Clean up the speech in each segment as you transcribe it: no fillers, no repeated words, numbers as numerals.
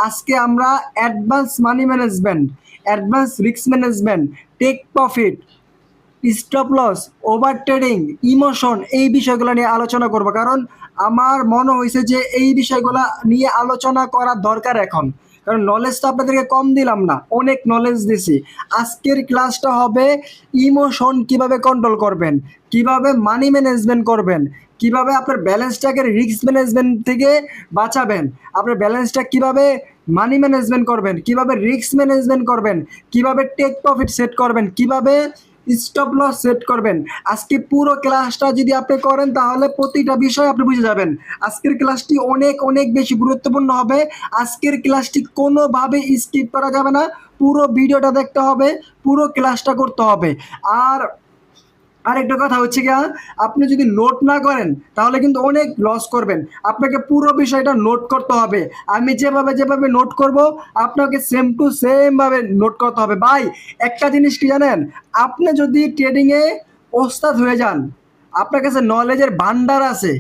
আজকে আমরা advance money management, advance risk management, take profit, stop loss, over trading, emotion, এই বিষয়গুলো নিয়ে আলোচনা করব। কারণ আমার মনে হয়েছে যে এই বিষয়গুলো নিয়ে আলোচনা করা দরকার এখন। কারণ নলেজ তো আপনাদেরকে কম দিলাম না, অনেক নলেজ দিছি। আজকের ক্লাসটা হবে ইমোশন কিভাবে কন্ট্রোল করবেন, কিভাবে মানি ম্যানেজমেন্ট করবেন, কিভাবে আপনার ব্যালেন্সটাকে রিস্ক ম্যানেজমেন্ট থেকে বাঁচাবেন, আপনার ব্যালেন্সটা কিভাবে মানি ম্যানেজমেন্ট করবেন, কিভাবে রিস্ক ম্যানেজমেন্ট করবেন, কিভাবে টেক প্রফিট সেট করবেন, কিভাবে স্টপ লস সেট করবেন। আজকে পুরো ক্লাসটা যদি আপনি করেন তাহলে প্রতিটা বিষয় আপনি বুঝে যাবেন। আজকের ক্লাসটি অনেক অনেক বেশি গুরুত্বপূর্ণ হবে। আজকের ক্লাসটি কোনোভাবে স্কিপ করা যাবে না, পুরো ভিডিওটা দেখতে হবে, পুরো ক্লাসটা করতে হবে। আর আরেকটা কথা হচ্ছে গিয়া, আপনি যদি নোট না করেন তাহলে কিন্তু অনেক লস করবেন। আপনাকে পুরো বিষয়টা নোট করতে হবে। আমি যেভাবে যেভাবে নোট করব আপনাকে সেম টু সেম ভাবে নোট করতে হবে। ভাই একটা জিনিস কি জানেন, আপনি যদি ট্রেডিংয়ে ওস্তাদ হয়ে যান, আপনার কাছে নলেজের ভান্ডার আছে,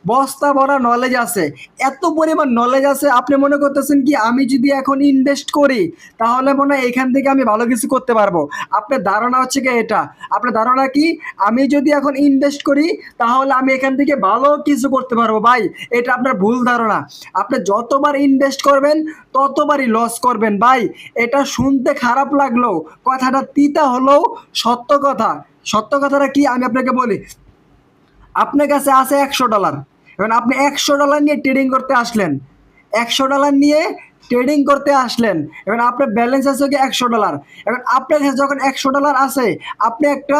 বস্তা ভরা নলেজ আছে, এত পরিমাণ নলেজ আছে, আপনি মনে করতেছেন কি আমি যদি এখন ইনভেস্ট করি তাহলে মনে হয় এখান থেকে আমি ভালো কিছু করতে পারবো। আপনার ধারণা হচ্ছে কি এটা, আপনার ধারণা কি আমি যদি এখন ইনভেস্ট করি তাহলে আমি এখান থেকে ভালো কিছু করতে পারবো? ভাই এটা আপনার ভুল ধারণা। আপনি যতবার ইনভেস্ট করবেন ততবারই লস করবেন। ভাই এটা শুনতে খারাপ লাগলেও, কথাটা তিতা হলেও সত্য কথা। সত্য কথাটা কি আমি আপনাকে বলি, আপনার কাছে আছে $100, এখন আপনি $100 নিয়ে ট্রেডিং করতে আসলেন, $100 নিয়ে ট্রেডিং করতে আসলেন, এখন আপনার ব্যালেন্স আছে কি $100। এখন আপনার কাছে যখন $100 আছে, আপনি একটা,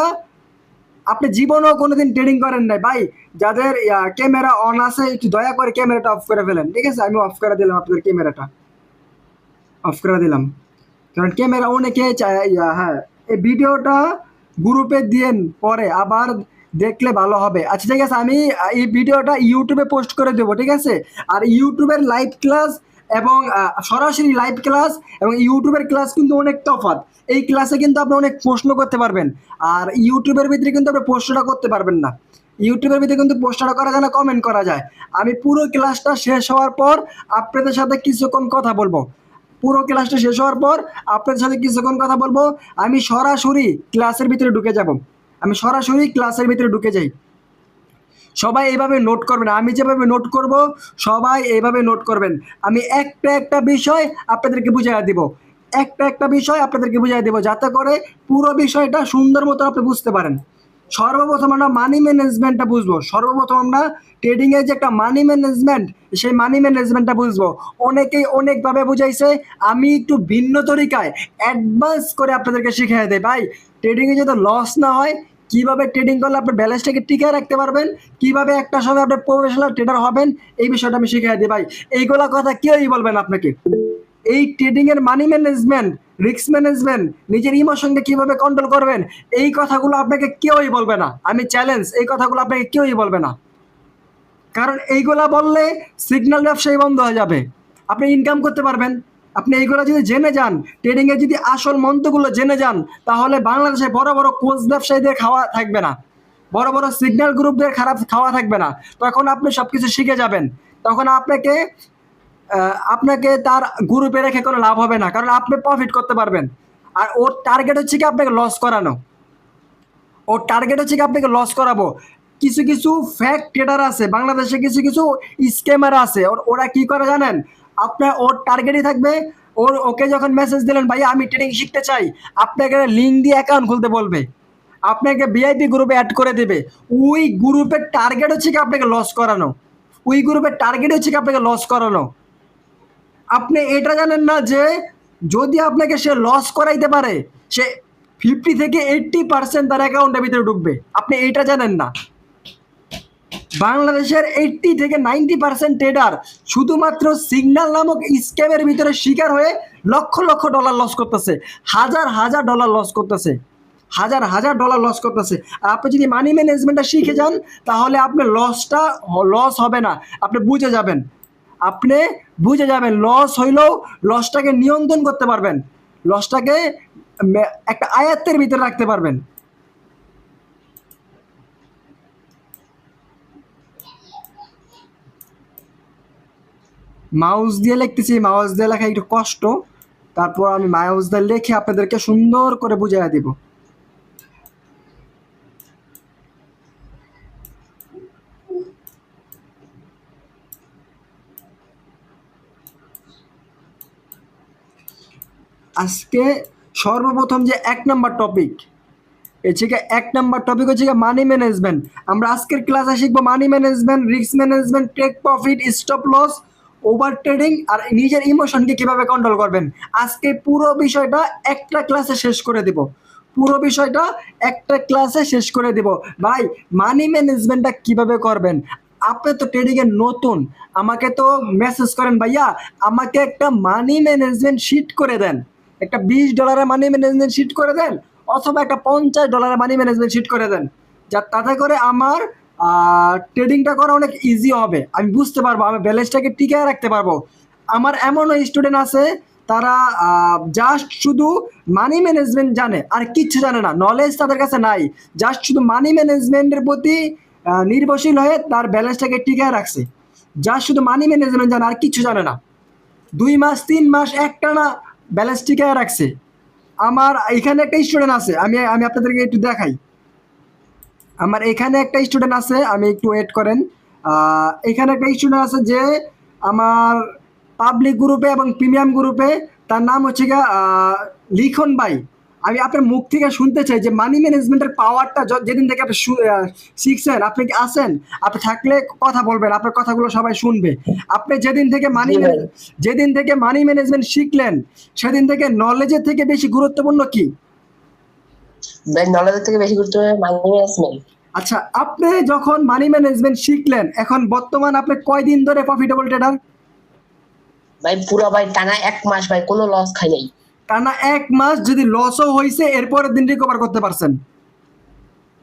আপনি জীবনেও কোনোদিন ট্রেডিং করেন নাই ভাই। যাদের ক্যামেরা অন আছে একটু দয়া করে ক্যামেরাটা অফ করে ফেলেন, ঠিক আছে? আমি অফ করে দিলাম, আপনাদের ক্যামেরাটা অফ করে দিলাম। কারণ ক্যামেরা অনেকে হ্যাঁ, এই ভিডিওটা গ্রুপে দিয়েন, পরে আবার দেখলে ভালো হবে। আচ্ছা ঠিক আছে, আমি এই ভিডিওটা ইউটিউবে পোস্ট করে দেবো, ঠিক আছে? আর ইউটিউবের লাইভ ক্লাস এবং সরাসরি লাইভ ক্লাস এবং ইউটিউবের ক্লাস কিন্তু অনেক তফাৎ। এই ক্লাসে কিন্তু আপনি অনেক প্রশ্ন করতে পারবেন, আর ইউটিউবের ভিতরে কিন্তু আপনি প্রশ্নটা করতে পারবেন না। ইউটিউবের ভিতরে কিন্তু প্রশ্নটা করা যায় না, কমেন্ট করা যায়। আমি পুরো ক্লাসটা শেষ হওয়ার পর আপনাদের সাথে কিছুক্ষণ কথা বলবো, পুরো ক্লাসটা শেষ হওয়ার পর আপনাদের সাথে কিছুক্ষণ কথা বলবো। আমি সরাসরি ক্লাসের ভিতরে ঢুকে যাব, আমি সরাসরি ক্লাসের ভিতরে ঢুকে যাই। সবাই এইভাবে নোট করবেন, আমি যেভাবে নোট করব সবাই এইভাবে নোট করবেন। আমি একটা একটা বিষয় আপনাদেরকে বুঝিয়ে দিব, একটা একটা বিষয় আপনাদেরকে বুঝিয়ে দেবো, যাতে করে পুরো বিষয়টা সুন্দর মতো আপনি বুঝতে পারেন। সর্বপ্রথম আমরা মানি ম্যানেজমেন্টটা বুঝবো, সর্বপ্রথম আমরা ট্রেডিংয়ের যে একটা মানি ম্যানেজমেন্ট, সেই মানি ম্যানেজমেন্টটা বুঝবো। অনেকেই অনেকভাবে বুঝাইছে, আমি একটু ভিন্ন তরিকায় অ্যাডভান্স করে আপনাদেরকে শিখিয়ে দেয়। ভাই ট্রেডিংয়ে যাতে লস না হয়, কিভাবে ট্রেডিং করলে আপনার ব্যালেন্সটাকে টিকিয়ে রাখতে পারবেন, কিভাবে একটা সময় আপনি প্রফেশনাল ট্রেডার হবেন, এই বিষয়টা আমি শিখিয়ে দিই। ভাই এইগুলা কথা কেউই বলবেন আপনাকে। এই ট্রেডিং এর মানি ম্যানেজমেন্ট, রিস্ক ম্যানেজমেন্ট, নিজের ইমোশনকে কিভাবে কন্ট্রোল করবেন, এই কথাগুলো আপনাকে কেউই বলবে না। আমি চ্যালেঞ্জ, এই কথাগুলো আপনাকে কেউই বলবে না। কারণ এইগুলা বললে সিগন্যাল ব্যবসায়ী বন্ধ হয়ে যাবে, আপনি ইনকাম করতে পারবেন। আপনি এইগুলো যদি জেনে যান, ট্রেডিংয়ে যদি আসল মন্ত্রগুলো জেনে যান, তাহলে বাংলাদেশে বড় বড় কোচ ব্যবসায়ীদের খাওয়া থাকবে না, বড় বড় সিগন্যাল গ্রুপদের খারাপ খাওয়া থাকবে না। তখন আপনি সব কিছু শিখে যাবেন। তখন আপনাকে আপনাকে তার গ্রুপে রেখে কোনো লাভ হবে না, কারণ আপনি প্রফিট করতে পারবেন। আর ওর টার্গেট হচ্ছে কি আপনাকে লস করানো, ওর টার্গেট হচ্ছে কি আপনাকে লস করাবো। কিছু কিছু ফ্যাক ট্রেডার আছে বাংলাদেশে, কিছু কিছু স্ক্যামার আছে, ওরা কি করে জানেন? আপনার ওর টার্গেটই থাকবে, ওকে যখন মেসেজ দিলেন ভাই আমি ট্রেডিং শিখতে চাই, আপনাকে লিঙ্ক দিয়ে অ্যাকাউন্ট খুলতে বলবে, আপনাকে ভিআইপি গ্রুপে অ্যাড করে দেবে। ওই গ্রুপের টার্গেট হচ্ছে কি আপনাকে লস করানো, ওই গ্রুপের টার্গেট হচ্ছে কি আপনাকে লস করানো। আপনি এটা জানেন না যে যদি আপনাকে সে লস করাইতে পারে, সে 50 থেকে 80% তার অ্যাকাউন্টের ভিতরে ঢুকবে, আপনি এইটা জানেন না। বাংলাদেশের 80 থেকে 90% ট্রেডার শুধুমাত্র সিগন্যাল নামক স্ক্যামের ভিতরে শিকার হয়ে লক্ষ লক্ষ ডলার লস করতেছে, হাজার হাজার ডলার লস করতেছে, হাজার হাজার ডলার লস করতেছে। আর আপনি যদি মানি ম্যানেজমেন্টটা শিখে যান তাহলে আপনার লসটা লস হবে না, আপনি বুঝে যাবেন। আপনি বুঝে যাবেন লস হইলেও লসটাকে নিয়ন্ত্রণ করতে পারবেন, লসটাকে একটা আয়ত্তের ভিতরে রাখতে পারবেন। মাউস দিয়ে লিখতেছি, মাউস দিয়ে লেখা একটু কষ্ট, তারপর আমি মাউস দিয়ে লিখে আপনাদেরকে সুন্দর করে বুঝিয়ে দিব। আজকে সর্বপ্রথম যে ১ নাম্বার টপিক, হচ্ছে ১ নাম্বার টপিক হচ্ছে মানি ম্যানেজমেন্ট। আমরা আজকের ক্লাসে শিখবো money management, risk management, take profit, stop loss, over trading আর নিজের ইমোশনকে কিভাবে কন্ট্রোল করবেন। আজকে পুরো বিষয়টা একটা ক্লাসে শেষ করে দেব, পুরো বিষয়টা একটা ক্লাসে শেষ করে দেব। ভাই মানি ম্যানেজমেন্টটা কিভাবে করবেন, আপনি তো ট্রেডিং এর নতুন, আমাকে তো মেসেজ করেন ভাইয়া আমাকে একটা মানি ম্যানেজমেন্ট শিট করে দেন, একটা $20 মানি ম্যানেজমেন্ট শিট করে দেন, অথবা একটা $50 মানি ম্যানেজমেন্ট শিট করে দেন, যা তাতে করে আমার ট্রেডিংটা করা অনেক ইজি হবে, আমি বুঝতে পারবো, আমি ব্যালেন্সটাকে টিকিয়ে রাখতে পারবো। আমার এমনও স্টুডেন্ট আছে তারা জাস্ট শুধু মানি ম্যানেজমেন্ট জানে আর কিচ্ছু জানে না, নলেজ তাদের কাছে নাই, জাস্ট শুধু মানি ম্যানেজমেন্টের প্রতি নির্ভরশীল হয়ে তার ব্যালেন্সটাকে টিকিয়ে রাখছে, জাস্ট শুধু মানি ম্যানেজমেন্ট জানে আর কিচ্ছু জানে না, 2 মাস 3 মাস একটানা ব্যালেন্স টিকিয়ে রাখছে। আমার এখানে একটা স্টুডেন্ট আছে, আমি আমি আপনাদেরকে একটু দেখাই। আমার এখানে একটা স্টুডেন্ট আছে, আমি একটু ওয়েট করেন। এখানে একটা স্টুডেন্ট আছে যে আমার পাবলিক গ্রুপে এবং প্রিমিয়াম গ্রুপে, তার নাম হচ্ছে গিয়া লিখন ভাই। আমি আপনার মুখ থেকে শুনতে চাই যে মানি ম্যানেজমেন্টের পাওয়ারটা যেদিন থেকে আপনি শিখছেন, আপনি কি আছেন, আপনি থাকলে কথা বলবেন, আপনার কথাগুলো সবাই শুনবে। আপনি যেদিন থেকে জি ভাই। যেদিন থেকে মানি ম্যানেজমেন্ট শিখলেন, সেদিন থেকে নলেজের থেকে বেশি গুরুত্বপূর্ণ কি? ভাই নলেজের থেকে বেশি গুরুত্ব মানি ম্যানেজমেন্ট। আচ্ছা, আপনি যখন মানি ম্যানেজমেন্ট শিখলেন, এখন বর্তমান আপনি কয়দিন ধরে প্রফিটেবল ট্রেডার? ভাই পুরা ভাই টানা 1 মাস ভাই কোনো লস খাই নাই। টানা 1 মাস যদি লসও হয়েছে এরপরের দিন রিকভার করতে পারছেন?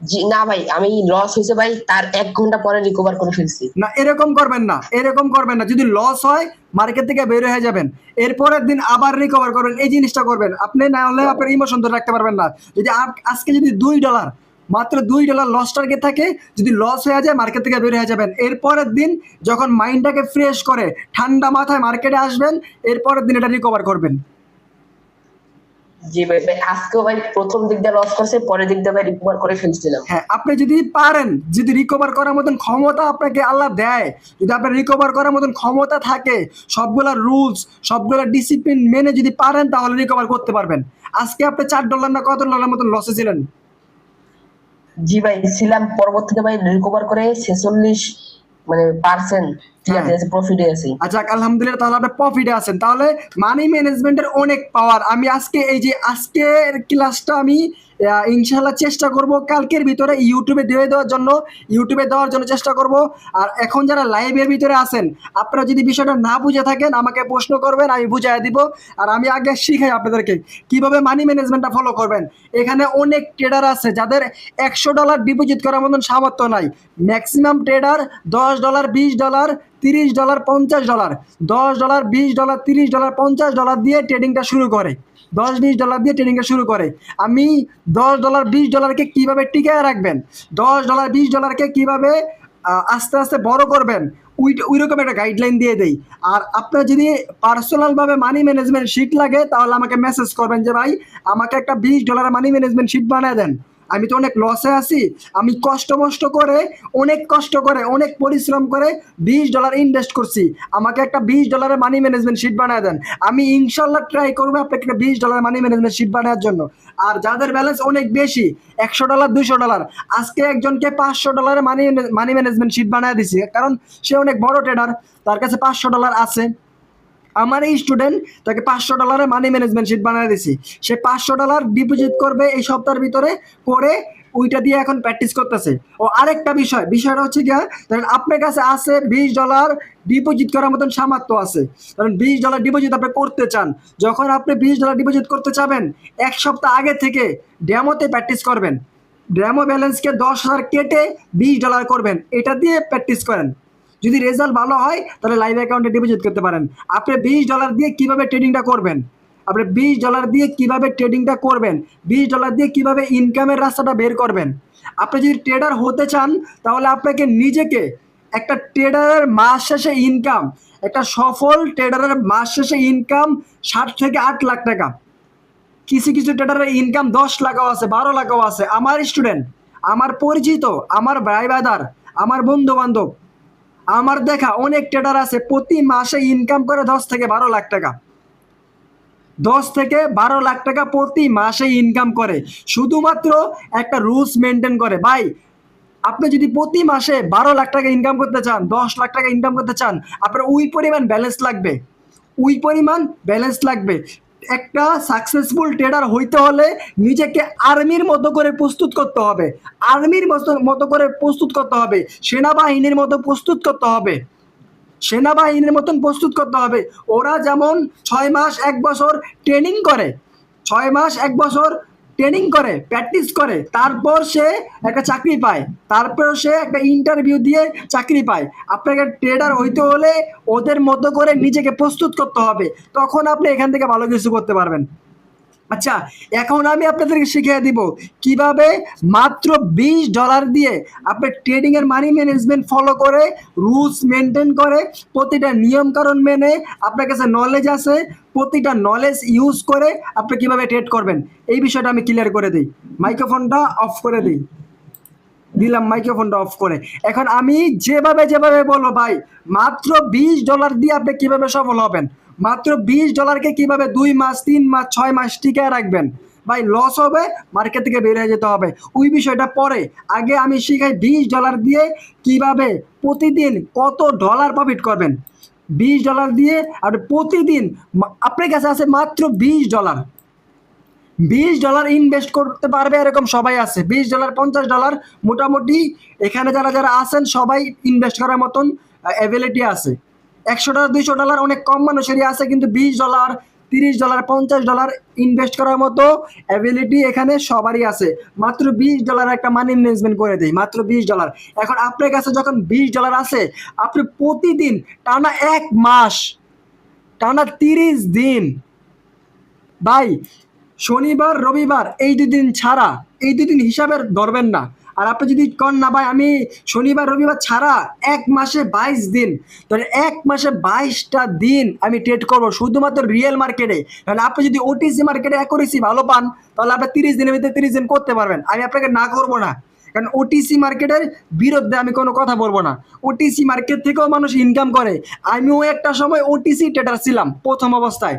জি না ভাই, আমি লস হয়েছে ভাই তার 1 ঘন্টা পরে রিকভার করে ফেলছি। না, এরকম করবেন না, এরকম করবেন না। যদি লস হয় মার্কেট থেকে বের হয়ে যাবেন, এরপরের দিন আবার রিকভার করবেন, এই জিনিসটা করবেন আপনি, না হলে আপনার ইমোশন ধরে রাখতে পারবেন না। যদি আজকে যদি $2, মাত্র $2 লস টার্গেট থাকে, যদি লস হয়ে যায় মার্কেট থেকে বের হয়ে যাবেন, এরপরের দিন যখন মাইন্ডটাকে ফ্রেশ করে ঠান্ডা মাথায় মার্কেটে আসবেন, এরপরের দিন এটা রিকভার করবেন। জি ভাই, ভাই আজকেও ভাই প্রথম দিক দিয়ে লস করছে, পরের দিক দিয়ে ভাই রিকভার করে ফেলছিলাম। হ্যাঁ, আপনি যদি পারেন, যদি রিকভার করার মতন ক্ষমতা আপনাকে আল্লাহ দেয়, যদি আপনার রিকভার করার মতন ক্ষমতা থাকে, সবগুলা রুলস, সবগুলা ডিসিপ্লিন মেনে যদি পারেন, তাহলে রিকভার করতে পারবেন। আজকে আপনি $4 না কত ডলার মতন লসে ছিলেন? জি ভাই ছিলাম, পরবর্তীতে ভাই রিকভার করে 46 মানে পার্সেন্ট ঠিক হ্যাঁ, আছে, প্রফিটে আছি। আচ্ছা আলহামদুলিল্লাহ, তাহলে আপনি প্রফিটে আছেন। তাহলে মানি ম্যানেজমেন্টের অনেক পাওয়ার। আমি আজকে এই যে আজকের ক্লাসটা আমি ইনশাল্লাহ চেষ্টা করব কালকের ভিতরে ইউটিউবে ইউটিউবে দেওয়ার জন্য চেষ্টা করব। আর এখন যারা লাইভের ভিতরে আছেন, আপনারা যদি বিষয়টা না বুঝে থাকেন আমাকে প্রশ্ন করবেন, আমি বুঝাই দিব। আর আমি আগে শিখাই আপনাদেরকে কিভাবে মানি ম্যানেজমেন্টটা ফলো করবেন। এখানে অনেক ট্রেডার আছে যাদের $100 ডিপোজিট করার মতন সামর্থ্য নাই। ম্যাক্সিমাম ট্রেডার $10, $20, $30, $50, $10, $20, $30, $50 দিয়ে ট্রেডিংটা শুরু করে, $10-20 দিয়ে ট্রেডিংটা শুরু করে। আমি $10-20কে কিভাবে টিকিয়ে রাখবেন, $10-20কে কিভাবে আস্তে আস্তে বড় করবেন, ওই রকম একটা গাইডলাইন দিয়ে দেই। আর আপনার যদি পার্সোনালভাবে মানি ম্যানেজমেন্ট শিট লাগে, তাহলে আমাকে মেসেজ করবেন যে ভাই আমাকে একটা $20 মানি ম্যানেজমেন্ট শিট বানিয়ে দেন, আমি তো অনেক লসে আছি, আমি অনেক কষ্ট করে অনেক পরিশ্রম করে $20 ইনভেস্ট করছি, আমাকে একটা $20 মানি ম্যানেজমেন্ট শিট বানিয়ে দেন। আমি ইনশাল্লাহ ট্রাই করবো আপনাকে একটা $20 মানি ম্যানেজমেন্ট শিট বানানোর জন্য। আর যাদের ব্যালেন্স অনেক বেশি, $100, $200, আজকে একজনকে $500 মানি ম্যানেজমেন্ট শিট বানিয়ে দিছি, কারণ সে অনেক বড় ট্রেডার, তার কাছে $500 আছে। আমার এই স্টুডেন্ট, তাকে $500 মানি ম্যানেজমেন্ট শিট বানিয়ে দিছি, সে $500 ডিপোজিট করবে এই সপ্তাহের ভিতরে, করে ওইটা দিয়ে এখন প্র্যাকটিস করতেছে। ও আরেকটা বিষয়টা হচ্ছে গিয়া, ধরেন আপনার কাছে আছে $20 ডিপোজিট করার মতন সামর্থ্য আছে, ধরেন $20 ডিপোজিট আপনি করতে চান, যখন আপনি $20 ডিপোজিট করতে চাবেন, 1 সপ্তাহ আগে থেকে ডেমোতে প্র্যাকটিস করবেন, ডেমো ব্যালেন্সকে 10,000 কেটে $20 করবেন, এটা দিয়ে প্র্যাকটিস করেন। যদি রেজাল্ট ভালো হয় তাহলে লাইভ অ্যাকাউন্টে ডিপোজিট করতে পারেন। আপনি $20 দিয়ে কিভাবে ট্রেডিংটা করবেন, আপনি $20 দিয়ে কিভাবে ট্রেডিংটা করবেন, $20 দিয়ে কিভাবে ইনকামের রাস্তাটা বের করবেন। আপনি যদি ট্রেডার হতে চান, তাহলে আপনাকে নিজেকে একটা ট্রেডারের মাস শেষে ইনকাম একটা সফল ট্রেডারের মাস শেষে ইনকাম 7 থেকে 8 লাখ টাকা। কিছু কিছু ট্রেডারের ইনকাম 10 লাখও আছে, 12 লাখও আছে। আমার স্টুডেন্ট, আমার পরিচিত, আমার ভাই বাদার, আমার বন্ধু বান্ধব, আমার দেখা অনেক ট্রেডার আছে প্রতি মাসে ইনকাম করে 10 থেকে 12 লাখ টাকা। 10 থেকে 12 লাখ টাকা প্রতি মাসে ইনকাম করে, শুধুমাত্র একটা রুলস মেনটেন করে। ভাই, আপনি যদি প্রতি মাসে 12 লাখ টাকা ইনকাম করতে চান, 10 লাখ টাকা ইনকাম করতে চান, আপনার ওই পরিমাণ ব্যালেন্স লাগবে, ওই পরিমাণ ব্যালেন্স লাগবে। একটা সাকসেসফুল ট্রেডার হইতে হলে নিজেকে আর্মির মতো করে প্রস্তুত করতে হবে, আর্মির মতো করে প্রস্তুত করতে হবে, সেনাবাহিনীর মতো প্রস্তুত করতে হবে, সেনাবাহিনীর মতন প্রস্তুত করতে হবে। ওরা যেমন 6 মাস 1 বছর ট্রেনিং করে, 6 মাস 1 বছর ট্রেনিং করে, প্র্যাকটিস করে, তারপর সে একটা চাকরি পায়, তারপর সে একটা ইন্টারভিউ দিয়ে চাকরি পায়। আপনাকে ট্রেডার হইতে হলে ওদের মতো করে নিজেকে প্রস্তুত করতে হবে, তখন আপনি এখান থেকে ভালো কিছু করতে পারবেন। আচ্ছা, এখন আমি আপনাদেরকে শিখিয়ে দিব কিভাবে মাত্র $20 দিয়ে আপনি ট্রেডিংয়ের মানি ম্যানেজমেন্ট ফলো করে, রুলস মেনটেন করে, প্রতিটা নিয়মকানুন মেনে, আপনার কাছে নলেজ আছে, প্রতিটা নলেজ ইউজ করে আপনি কিভাবে ট্রেড করবেন, এই বিষয়টা আমি ক্লিয়ার করে দিই। মাইক্রোফোনটা অফ করে দিই, দিলাম মাইক্রোফোনটা অফ করে। এখন আমি যেভাবে যেভাবে বলবো ভাই, মাত্র $20 দিয়ে আপনি কিভাবে সফল হবেন, মাত্র $20কে কিভাবে 2 মাস 3 মাস 6 মাস টিকায় রাখবেন। ভাই, লস হবে, মার্কেট থেকে বের হয়ে যেতে হবে, ওই বিষয়টা পরে। আগে আমি শিখাই $20 দিয়ে কিভাবে প্রতিদিন কত ডলার প্রফিট করবেন। $20 দিয়ে আপনি প্রতিদিন, আপনার কাছে আছে মাত্র $20, $20 ইনভেস্ট করতে পারবে এরকম সবাই আছে। $20 $50 মোটামুটি এখানে যারা যারা আছেন সবাই ইনভেস্ট করার মতন অ্যাবিলিটি আছে। $100 $200 অনেক কম মানুষেরই আছে, কিন্তু $20 $30 $50 ইনভেস্ট করার মতো অ্যাবিলিটি এখানে সবারই আছে। মাত্র $20 একটা মানি ম্যানেজমেন্ট করে দিই, মাত্র $20। এখন আপনার কাছে যখন $20 আছে, আপনি প্রতিদিন টানা 1 মাস, টানা 30 দিন, ভাই শনিবার রবিবার এই 2 দিন ছাড়া, এই 2 দিন হিসাবের ধরবেন না। আর আপনি যদি কন না ভাই আমি শনিবার রবিবার ছাড়া 1 মাসে 22 দিন, তাহলে 1 মাসে 22টা দিন আমি ট্রেড করবো শুধুমাত্র রিয়েল মার্কেটে। তাহলে আপনি যদি ওটিসি মার্কেটে অ্যাকুরেসি ভালো পান, তাহলে আপনি 30 দিনের ভিতরে 30 দিন করতে পারবেন। আমি আপনাকে না করবো না, কারণ ওটিসি মার্কেটের বিরুদ্ধে আমি কোনো কথা বলবো না। ওটিসি মার্কেট থেকেও মানুষ ইনকাম করে। আমিও একটা সময় ওটিসি ট্রেডার ছিলাম প্রথম অবস্থায়,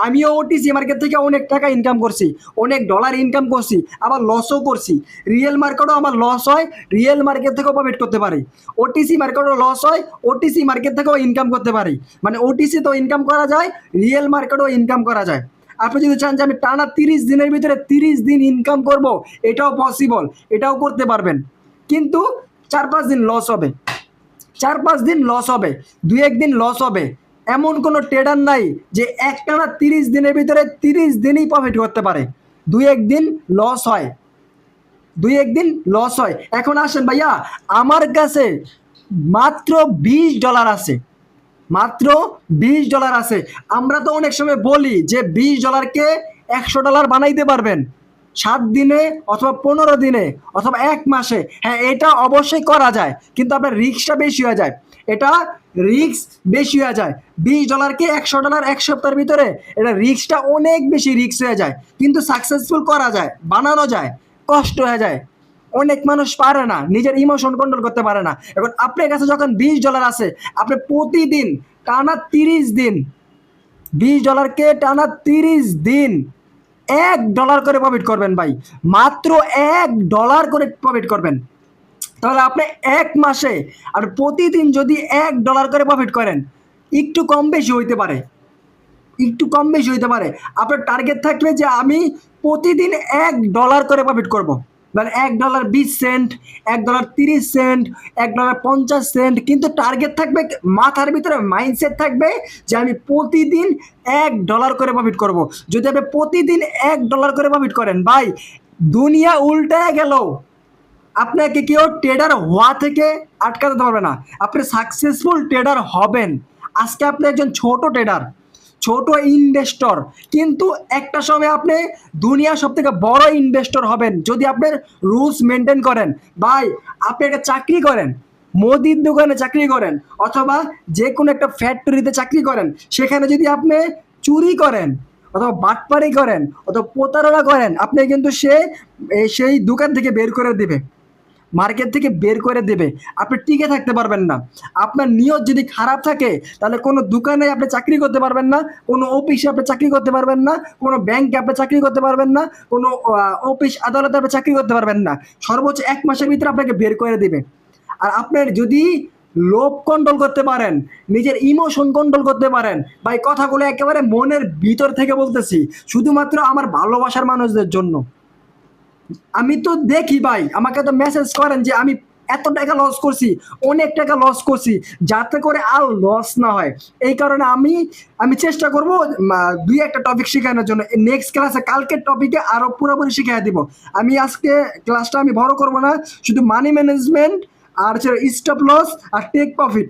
আমিও ওটিসি মার্কেট থেকে অনেক টাকা ইনকাম করছি, অনেক ডলার ইনকাম করছি, আবার লসও করছি। রিয়েল মার্কেটও আমার লস হয়, রিয়েল মার্কেট থেকেও প্রফিট করতে পারি। ওটিসি মার্কেটও লস হয়, ওটিসি মার্কেট থেকেও ইনকাম করতে পারি। মানে ওটিসি তো ইনকাম করা যায়, রিয়েল মার্কেটও ইনকাম করা যায়। আপনি যদি চান যে আমি টানা 30 দিনের ভিতরে 30 দিন ইনকাম করব, এটাও পসিবল, এটাও করতে পারবেন। কিন্তু 4-5 দিন লস হবে, 4-5 দিন লস হবে, 2-1 দিন লস হবে। এমন কোনো ট্রেডার নাই যে একটানা 30 দিনের ভিতরে 30 দিনই প্রফিট করতে পারে। 2-1 দিন লস হয়, 2-1 দিন লস হয়। এখন আসেন ভাইয়া, আমার কাছে মাত্র $20 আছে, মাত্র $20 আছে। আমরা তো অনেক সময় বলি যে $20কে $100 বানাইতে পারবেন 7 দিনে অথবা 15 দিনে অথবা 1 মাসে। হ্যাঁ, এটা অবশ্যই করা যায়, কিন্তু আপনার রিস্কটা বেশি হয়ে যায়, এটা রিস্ক বেশি হয়ে যায়। $20কে $100 এক সপ্তাহের ভিতরে, এটা রিস্কটা অনেক বেশি রিস্ক হয়ে যায়। কিন্তু সাকসেসফুল করা যায়, বানানো যায়, কষ্ট হয়ে যায়। অনেক মানুষ পারে না, নিজের ইমোশন কন্ট্রোল করতে পারে না। এখন আপনার কাছে যখন $20 আছে, আপনি প্রতিদিন টানা 30 দিন, $20কে টানা 30 দিন $1 করে প্রফিট করবেন ভাই, মাত্র $1 করে প্রফিট করবেন। তাহলে আপনি 1 মাসে আর প্রতিদিন যদি $1 করে প্রফিট করেন, একটু কম বেশি হইতে পারে, একটু কম বেশি হইতে পারে। আপনার টার্গেট থাকবে যে আমি প্রতিদিন $1 করে প্রফিট করব, মানে $1.20, $1.30, $1.50। কিন্তু টার্গেট থাকবে, মাথার ভিতরে মাইন্ডসেট থাকবে যে আমি প্রতিদিন $1 করে প্রফিট করব। যদি আপনি প্রতিদিন $1 করে প্রফিট করেন ভাই, দুনিয়া উল্টায় গেল, আপনাকে কেউ ট্রেডার হওয়া থেকে আটকাতে পারবে না। আপনি সাকসেসফুল ট্রেডার হবেন। আজকে আপনি একজন ছোট ট্রেডার, ছোট ইনভেস্টর, কিন্তু একটা সময় আপনি দুনিয়ার সব থেকে বড় ইনভেস্টর হবেন যদি আপনার রুলস মেনটেন করেন। ভাই, আপনি একটা চাকরি করেন, মুদির দোকানে চাকরি করেন অথবা যে কোনো একটা ফ্যাক্টরিতে চাকরি করেন, সেখানে যদি আপনি চুরি করেন অথবা বাটপারি করেন অথবা প্রতারণা করেন, আপনি কিন্তু সেই দোকান থেকে বের করে দিবে, মার্কেট থেকে বের করে দেবে। আপনি টিকে থাকতে পারবেন না। আপনার নিয়ত যদি খারাপ থাকে তাহলে কোনো দোকানে আপনি চাকরি করতে পারবেন না, কোনো অফিসে আপনি চাকরি করতে পারবেন না, কোনো ব্যাংকে আপনি চাকরি করতে পারবেন না, কোনো অফিস আদালতে আপনি চাকরি করতে পারবেন না। সর্বোচ্চ 1 মাসের ভিতরে আপনাকে বের করে দিবে। আর আপনার যদি লোভ কন্ট্রোল করতে পারেন, নিজের ইমোশন কন্ট্রোল করতে পারেন, ভাই কথাগুলো একেবারে মনের ভিতর থেকে বলতেছি, শুধুমাত্র আমার ভালোবাসার মানুষদের জন্য। আমি তো দেখি ভাই, আমাকে তো মেসেজ করেন যে আমি এত টাকা লস করছি, অনেক টাকা লস করছি, যাতে করে আর লস না হয়। এই কারণে আমি আমি চেষ্টা করব 2-1টা টপিক শেখানোর জন্য। নেক্সট ক্লাসে কালকের টপিকে আরো পুরোপুরি শিখিয়ে দিব। আমি আজকে ক্লাসটা আমি বড় করব না, শুধু মানি ম্যানেজমেন্ট আর স্টপ লস আর টেক প্রফিট,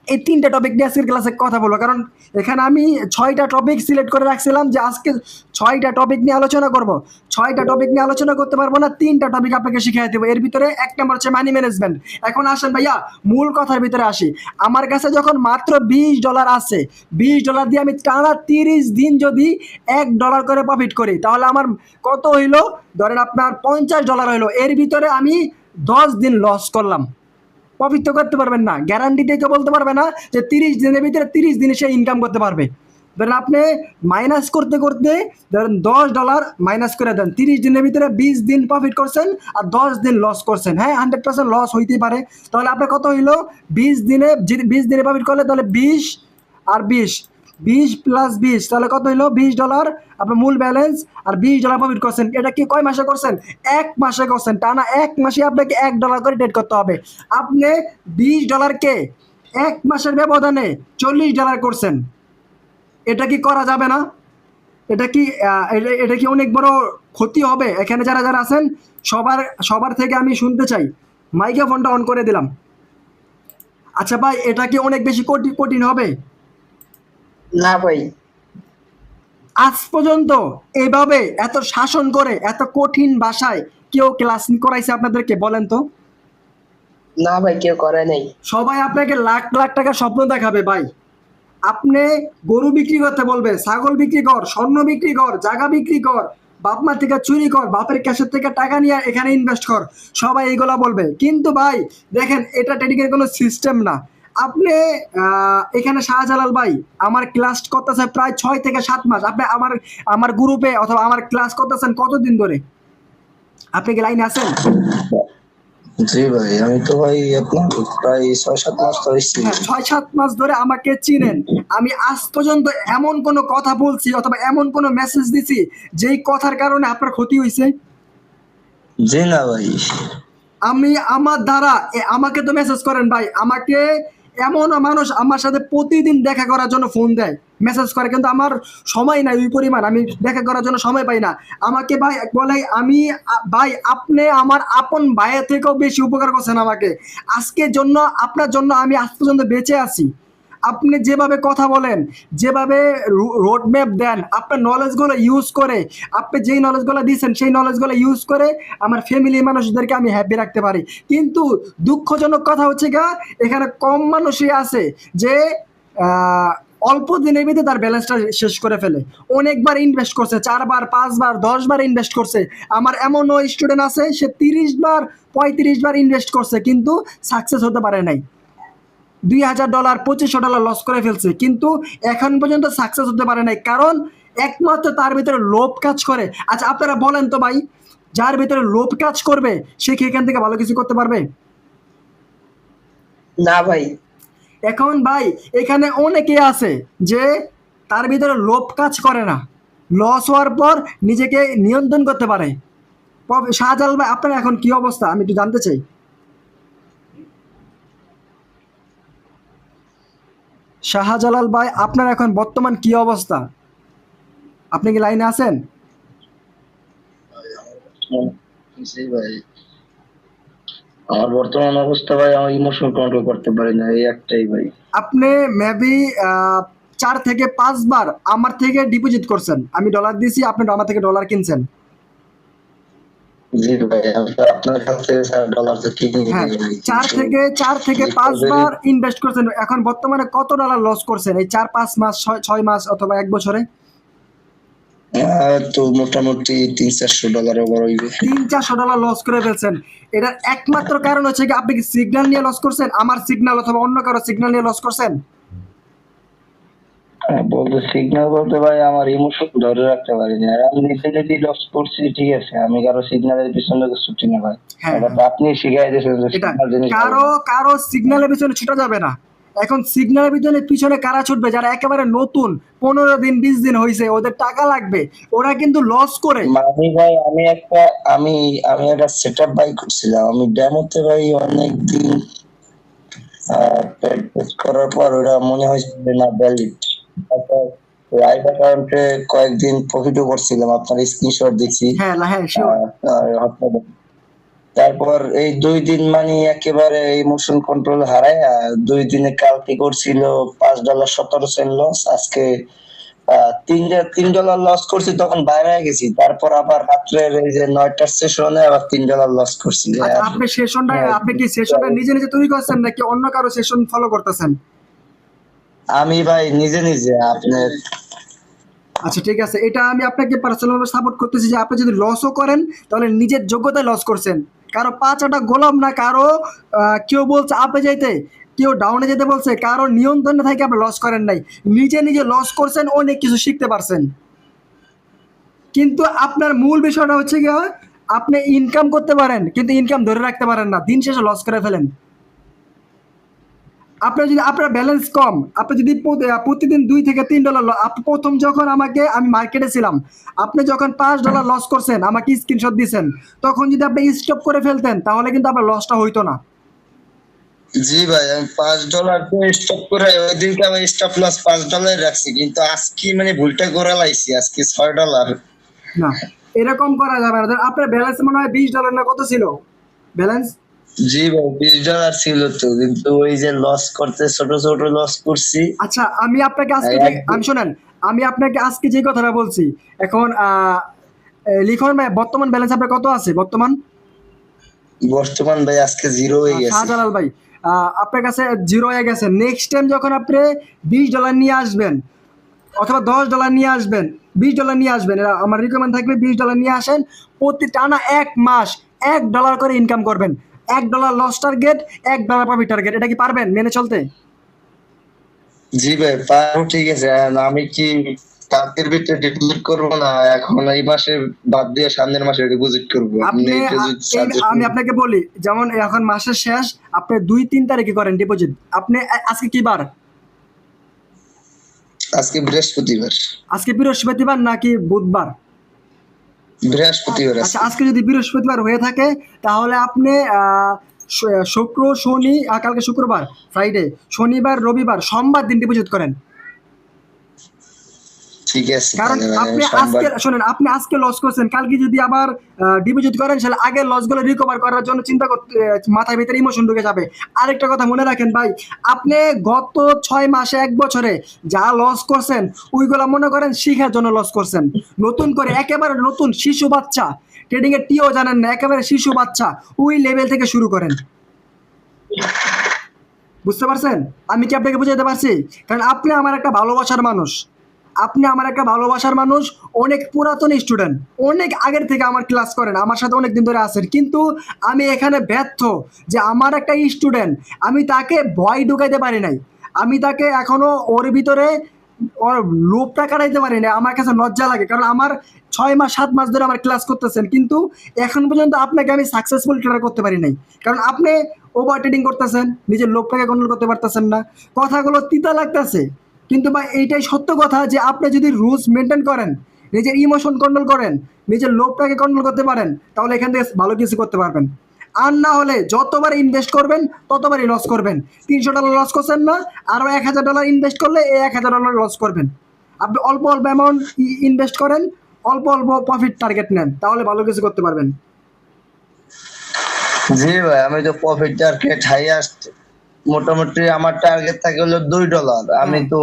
এই 3টা টপিক নিয়ে আজকের ক্লাসে কথা বলবো। কারণ এখানে আমি 6টা টপিক সিলেক্ট করে রাখছিলাম যে আজকে 6টা টপিক নিয়ে আলোচনা করব। 6টা টপিক নিয়ে আলোচনা করতে পারবো না, 3টা টপিক আপনাকে শিখিয়ে দেবো। এর ভিতরে 1 নম্বর হচ্ছে মানি ম্যানেজমেন্ট। এখন আসেন ভাইয়া, মূল কথার ভিতরে আসি। আমার কাছে যখন মাত্র $20 আছে, $20 দিয়ে আমি টানা 30 দিন যদি $1 করে প্রফিট করি, তাহলে আমার কত হইলো? ধরেন আপনার $50 হইলো। এর ভিতরে আমি 10 দিন লস করলাম, প্রফিট তো করতে পারবেন না। গ্যারান্টি দিয়ে কেউ বলতে পারবে না যে 30 দিনের ভিতরে 30 দিনে সে ইনকাম করতে পারবে। ধরেন আপনি মাইনাস করতে করতে ধরেন $10 মাইনাস করে দেন, 30 দিনের ভিতরে 20 দিন প্রফিট করছেন আর 10 দিন লস করছেন। হ্যাঁ, 100% লস হইতেই পারে। তাহলে আপনার কত হইলো? 20 দিনে, যদি 20 দিনে প্রফিট করলে তাহলে 20 আর 20, 20 প্লাস 20, তাহলে কত হইলো? $20 আপনার মূল ব্যালেন্স, আর $20 প্রফিট করছেন। এটা কি কয় মাসে করছেন? 1 মাসে করছেন। টানা 1 মাসে আপনাকে $1 করে ট্রেড করতে হবে। আপনি $20কে 1 মাসের ব্যবধানে $40 করছেন। এটা কি করা যাবে না? এটা কি এটা কি অনেক বড় ক্ষতি হবে? এখানে যারা যারা আছেন সবার থেকে আমি শুনতে চাই। মাইক্রোফোনটা অন করে দিলাম। আচ্ছা ভাই, এটা কি অনেক বেশি কঠিন হবে? না ভাই। আজ পর্যন্ত এভাবে এত শাসন করে এত কঠিন ভাষায় কেউ ক্লাস করাইছে আপনাদেরকে? বলেন তো। না ভাই, কেউ করে নাই। সবাই আপনাকে লাখ লাখ টাকা স্বপ্ন দেখাবে ভাই। আপনি গরু বিক্রি করতে বলবে, ছাগল বিক্রি কর, স্বর্ণ বিক্রি কর, জায়গা বিক্রি কর, বাপ মা থেকে চুরি কর, বাপের ক্যাশের থেকে টাকা নিয়ে এখানে ইনভেস্ট কর, সবাই এইগুলা বলবে। কিন্তু ভাই দেখেন, এটা ট্রেডিং এর কোনো সিস্টেম না। আপনি এখানে শাহজালাল ভাই আমার ক্লাস করতেছে প্রায় 6 থেকে 7 মাস। আপনি আমার গ্রুপে অথবা আমার ক্লাস করতেছেন কতদিন ধরে? আপনি কি লাইনে আছেন? জি ভাই, আমি তো ভাই আপনার প্রায় 6-7 মাস ধরে ছিলাম। হ্যাঁ, 6-7 মাস ধরে আমাকে চিনেন। আমি আজ পর্যন্ত এমন কোনো কথা বলছি অথবা এমন কোনো মেসেজ দিছি যেই কথার কারণে আপনার ক্ষতি হয়েছে? জি না ভাই। আমি আমার দ্বারা আমাকে তো মেসেজ করেন ভাই, আমাকে এমন মানুষ আমার সাথে প্রতিদিন দেখা করার জন্য ফোন দেয়, মেসেজ করে, কিন্তু আমার সময় নাই ওই পরিমাণ, আমি দেখা করার জন্য সময় পাই না। আমাকে ভাই বলে আমি ভাই আপনি আমার আপন ভাইয়ের থেকেও বেশি উপকার করছেন আমাকে। আজকের জন্য, আপনার জন্য আমি আজ পর্যন্ত বেঁচে আছি। আপনি যেভাবে কথা বলেন, যেভাবে রোড ম্যাপ দেন, আপনার নলেজগুলো ইউজ করে, আপনি যেই নলেজগুলো দিয়েছেন সেই নলেজগুলো ইউজ করে আমার ফ্যামিলি মানুষদেরকে আমি হ্যাপি রাখতে পারি। কিন্তু দুঃখজনক কথা হচ্ছে এখানে কম মানুষই আছে যে অল্প দিনের ভিতরে তার ব্যালেন্সটা শেষ করে ফেলে। অনেকবার ইনভেস্ট করছে, 4 বার 5 বার 10 বার ইনভেস্ট করছে। আমার এমনও স্টুডেন্ট আছে সে 30 বার 35 বার ইনভেস্ট করছে কিন্তু সাকসেস হতে পারে নাই। $2000 $2500 লস করে ফেলছে, কিন্তু এখন পর্যন্ত সাকসেস হতে পারে নাই। কারণ একমাত্র তার ভিতরে লোভ কাজ করে। আচ্ছা আপনারা বলেন তো ভাই, যার ভিতরে লোভ কাজ করবে সে কি এখান থেকে ভালো কিছু করতে পারবে? না ভাই। এখন ভাই এখানে অনেকে আছে যে তার ভিতরে লোভ কাজ করে না, লস হওয়ার পর নিজেকে নিয়ন্ত্রণ করতে পারে। শাহজালাল ভাই আপনার এখন কি অবস্থা আমি একটু জানতে চাই। শাহজালাল ভাই আপনার এখন বর্তমান কি অবস্থা? আপনি কি লাইনে আছেন? জি ভাই, আমার বর্তমান অবস্থা ভাই, আমার ইমোশন কন্ট্রোল করতে পারি না, এই একটাই ভাই। আপনি মেবি 4 থেকে 5 বার আমার থেকে ডিপোজিট করছেন, আমি ডলার দিয়েছি, আপনি আমার থেকে ডলার কিনছেন। জি ভাই, আমি তো আপনার কাছ থেকে স্যার ডলার তো কিনি হ্যাঁ, নাই ভাই, চার কিন্তু থেকে যে 5 কবে বার ইনভেস্ট করছেন, এখন বর্তমানে কত ডলার লস করছেন এই 4-5 মাস, 6 মাস অথবা 1 বছরে? তো মোটামুটি $300-400 ওভার হইবে। $300-400 লস করে ফেলছেন। এটার একমাত্র কারণ হচ্ছে কি আপনি কি সিগন্যাল নিয়ে লস করছেন, আমার সিগন্যাল অথবা অন্য কারো সিগন্যাল নিয়ে লস করছেন? বলতে সিগন্যাল বলতে ভাই আমার ইমোশন ধরে রাখতে পারিনি, আর আমি নিজে যদি লস করছি ঠিক আছে, আমি কারো সিগন্যালের পিছনে ছুটি না ভাই। হ্যাঁ, এটা তো আপনি শিখাই দিয়েছেন যে এটা সিগন্যাল জিনিস ভালো কারো না। কারো সিগন্যালের পিছনে ছুটা যাবে না। এখন সিগন্যালের পিছনে কারা ছুটবে? যারা একেবারে নতুন, 15 দিন 20 দিন হয়েছে, ওদের টাকা লাগবে, ওরা কিন্তু লস করে। মানে ভাই আমি আমি একটা সেটআপ বাই করছিলাম, আমি ডেমোতে ভাই অনেক দিন প্র্যাকটিস করার পর ওটা মনে হয়েছে যে না ভ্যালিড। তারপর লাইভ অ্যাকাউন্টে কয়েকদিন প্রফিটও করছিলাম, আপনার স্ক্রিনশট দেখছি। হ্যাঁ, হ্যাঁ, শিওর। তারপর এই 2 দিন মানে একেবারে ইমোশন কন্ট্রোল হারায়, 2 দিনে কালকে করছিল $5.17 লস, আজকে $3 লস করছি, তখন বাইরে হয়ে গেছি। তারপর আবার রাত্রের এই যে 9টার সেশনে আবার $3 লস করছি। আচ্ছা, আর আপনি কি সেশনটা নিজে নিজে তৈরি করছেন নাকি অন্য কারো সেশন ফলো করতেছেন? আমি ভাই নিজে নিজে আপনার আচ্ছা, ঠিক আছে, এটা আমি আপনাকে পার্সোনালি সাপোর্ট করতেছি যে আপনি যদি লসও করেন তাহলে নিজের যোগ্যতায় লস করছেন। কারো পাঁচাটা গোলাম না, কারো কেউ বলছে আপে যাইতে, কেউ ডাউনে যেতে বলছে, কারো নিয়ন্ত্রণে থেকে আপনি লস করেন নাই, নিজে নিজে লস করছেন, অনেক কিছু শিখতে পারছেন। কিন্তু আপনার মূল বিষয়টা হচ্ছে কি, আপনি ইনকাম করতে পারেন কিন্তু ইনকাম ধরে রাখতে পারেন না, দিন শেষে লস করে ফেলেন। আপনার ব্যালেন্স কম, আপনি যদি প্রতিদিন $2 থেকে $3 প্রথম যখন আমি মার্কেটে ছিলাম, আপনি যখন $5 লস করছেন আমাকে স্ক্রিনশট দিয়েছেন, তখন যদি আপনি স্টপ করে ফেলতেন তাহলে কিন্তু আপনার লসটা হইতো না। জি ভাই, আমি $5 স্টপ করে ওই দিনকে আমি স্টপ লস $5 রাখছি, কিন্তু আজকে মানে ভুলটা করে লাইছি, আজকে $6। না, এরকম করা যাবে না। ধর, আপনার ব্যালেন্স মনে হয় $20 না কত ছিল ব্যালেন্স? জি ভাই, $20 ছিল তো, কিন্তু ওই যে লস করতে ছোট ছোট লস করছি। আচ্ছা, একদিন শোনেন, আমি আপনাকে আজকে যে কথাটা বলছি, এখন লিখন ভাই, বর্তমান ব্যালেন্স আপনার কত আছে বর্তমান? বর্তমান ভাই আজকে জিরো হয়ে গেছে। শাহজালাল ভাই, আপনার কাছে জিরো হয়ে গেছে। নেক্সট টাইম যখন আপনি $20 নিয়ে আসবেন অথবা $10 নিয়ে আসবেন, $20 নিয়ে আসবেন, এটা আমার রিকমেন্ড থাকবে, $20 নিয়ে আসেন, প্রতি টানা 1 মাস $1 করে ইনকাম করবেন। $1 লস টার্গেট, $1 প্রফিট টার্গেট, এটা কি পারবেন মেনে চলতে? জি ভাই পারবো, ঠিক আছে। আর আমি কি কালকের ভিতরে ডিপোজিট করবো না, এখন এই মাসে বাদ দিয়ে সামনের মাসে ডিপোজিট করবো? আপনি আপনি এটা যদি সাজেস্ট আমি আপনাকে বলি, যেমন এখন মাসের শেষ, আপনি 2-3 তারিখে করেন ডিপোজিট। আপনি আজকে কি বার? আজকে বৃহস্পতিবার। আজকে বৃহস্পতিবার নাকি বুধবার? বৃহস্পতিবার আচ্ছা, আজকে। আজকে যদি বৃহস্পতিবার হয়ে থাকে তাহলে আপনি শুক্র শনি, কালকে শুক্রবার, ফ্রাইডে, শনিবার রবিবার সোমবার দিন ডিপোজিট করেন। ঠিক আছে, কারণ তাহলে ভাই আপনি আমি সোমবার। আজকে শোনেন, আপনি আজকে লস করছেন, কালকে যদি আবার ডিপোজিট করেন তাহলে আগের লসগুলো রিকভার করার জন্য চিন্তা করতে মাথার ভিতরে ইমোশন ঢুকে যাবে। আরেকটা কথা মনে রাখেন ভাই, আপনি গত 6 মাসে 1 বছরে যা লস করছেন ওইগুলো মনে করেন শিখার জন্য লস করছেন। নতুন করে একেবারে নতুন শিশু বাচ্চা, ট্রেডিং এর টিও জানেন না, একেবারে শিশু বাচ্চা, ওই লেভেল থেকে শুরু করেন। বুঝতে পারছেন আমি কি আপনাকে বুঝাতে পারছি? কারণ আপনি আমার একটা ভালোবাসার মানুষ, অনেক পুরাতন স্টুডেন্ট, অনেক আগের থেকে আমার ক্লাস করেন, আমার সাথে অনেক দিন ধরে আছেন, কিন্তু আমি এখানে ব্যর্থ যে আমার একটা স্টুডেন্ট, আমি তাকে ভয় ঢুকাইতে পারি নাই, আমি তাকে এখনো ওর ভিতরে ওর লোভটা কাটাইতে পারি না। আমার কাছে লজ্জা লাগে, কারণ আমার 6 মাস 7 মাস ধরে আমার ক্লাস করতেছেন, কিন্তু এখন পর্যন্ত আপনাকে আমি সাকসেসফুল ট্রেডার করতে পারি নাই, কারণ আপনি ওভার ট্রেডিং করতেছেন, নিজের লোভটাকে কন্ট্রোল করতে পারতেছেন না। কথাগুলো তিতা লাগতেছে, কিন্তু ভাই এইটাই সত্য কথা যে আপনি যদি রুলস মেনটেন করেন, নিজের ইমোশন কন্ট্রোল করেন, নিজের লোভটাকে কন্ট্রোল করতে পারেন, তাহলে এখান থেকে ভালো কিছু করতে পারবেন। আর না হলে যতবার ইনভেস্ট করবেন ততবারই লস করবেন। $300 লস করছেন না, আরও $1000 ইনভেস্ট করলে এই $1000 লস করবেন। আপনি অল্প অল্প অ্যামাউন্ট ইনভেস্ট করেন, অল্প অল্প প্রফিট টার্গেট নেন, তাহলে ভালো কিছু করতে পারবেন। জি ভাই, আমি তো প্রফিট টার্গেট হাইয়েস্ট মোটামুটি আমার টার্গেট থাকে হলো $2। আমি হ্যাঁ, তো